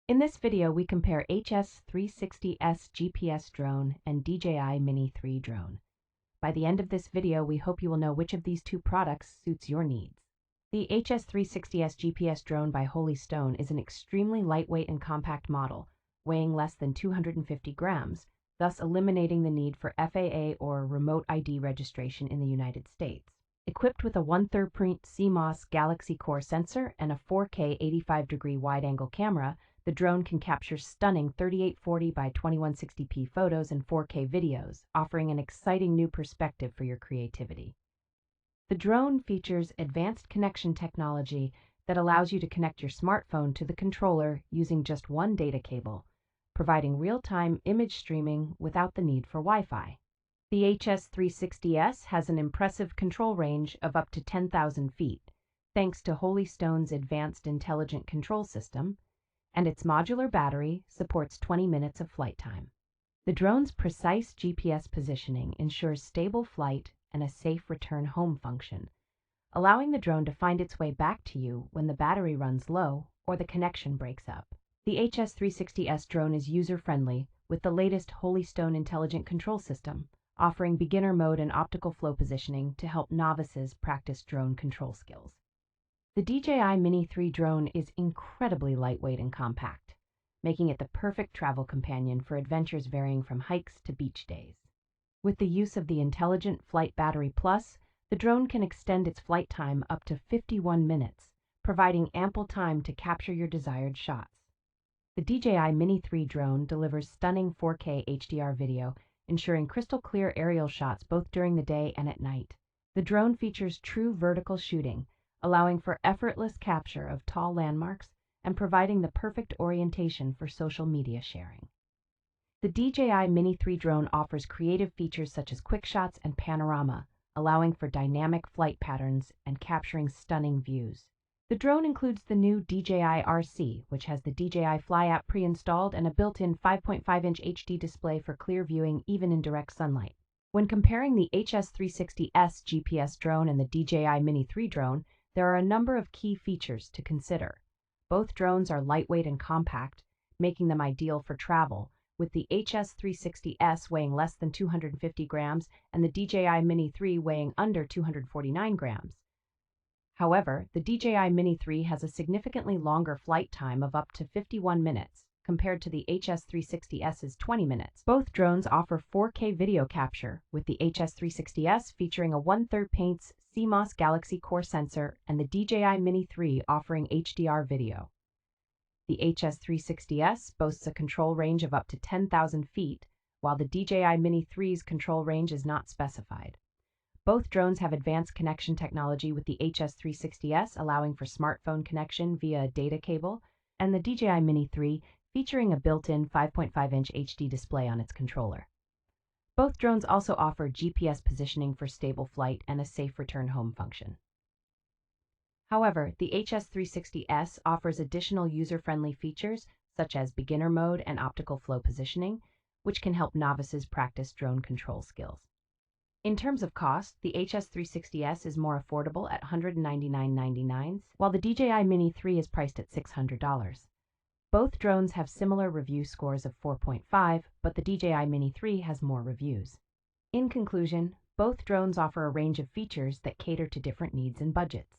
In this video, we compare HS360S GPS Drone and DJI Mini 3 drone. By the end of this video, we hope you will know which of these two products suits your needs. The HS360S GPS Drone by Holy Stone is an extremely lightweight and compact model, weighing less than 250 grams, thus eliminating the need for FAA or remote ID registration in the United States. Equipped with a 1/3 CMOS GalaxyCore Sensor and a 4K 85-degree wide-angle camera, the drone can capture stunning 3840 by 2160p photos and 4K videos, offering an exciting new perspective for your creativity. The drone features advanced connection technology that allows you to connect your smartphone to the controller using just one data cable, providing real-time image streaming without the need for Wi-Fi. The HS360S has an impressive control range of up to 10,000 feet, thanks to Holy Stone's advanced intelligent control system, and its modular battery supports 20 minutes of flight time. The drone's precise GPS positioning ensures stable flight and a safe return home function, allowing the drone to find its way back to you when the battery runs low or the connection breaks up. The HS360S drone is user-friendly with the latest Holy Stone intelligent control system, offering beginner mode and optical flow positioning to help novices practice drone control skills. The DJI Mini 3 drone is incredibly lightweight and compact, making it the perfect travel companion for adventures varying from hikes to beach days. With the use of the Intelligent Flight Battery Plus, the drone can extend its flight time up to 51 minutes, providing ample time to capture your desired shots. The DJI Mini 3 drone delivers stunning 4K HDR video, ensuring crystal clear aerial shots both during the day and at night. The drone features true vertical shooting, allowing for effortless capture of tall landmarks and providing the perfect orientation for social media sharing. The DJI Mini 3 drone offers creative features such as quick shots and panorama, allowing for dynamic flight patterns and capturing stunning views. The drone includes the new DJI RC, which has the DJI Fly app pre-installed and a built-in 5.5-inch HD display for clear viewing even in direct sunlight. When comparing the HS360S GPS drone and the DJI Mini 3 drone, there are a number of key features to consider. Both drones are lightweight and compact, making them ideal for travel, with the HS360S weighing less than 250 grams and the DJI Mini 3 weighing under 249 grams. However, the DJI Mini 3 has a significantly longer flight time of up to 51 minutes, compared to the HS360S's 20 minutes. Both drones offer 4K video capture, with the HS360S featuring a 1/3 CMOS GalaxyCore Sensor and the DJI Mini 3 offering HDR video. The HS360S boasts a control range of up to 10,000 feet, while the DJI Mini 3's control range is not specified. Both drones have advanced connection technology, with the HS360S allowing for smartphone connection via a data cable, and the DJI Mini 3 featuring a built-in 5.5-inch HD display on its controller. Both drones also offer GPS positioning for stable flight and a safe return home function. However, the HS360S offers additional user-friendly features such as beginner mode and optical flow positioning, which can help novices practice drone control skills. In terms of cost, the HS360S is more affordable at $199.99, while the DJI Mini 3 is priced at $600. Both drones have similar review scores of 4.5, but the DJI Mini 3 has more reviews. In conclusion, both drones offer a range of features that cater to different needs and budgets.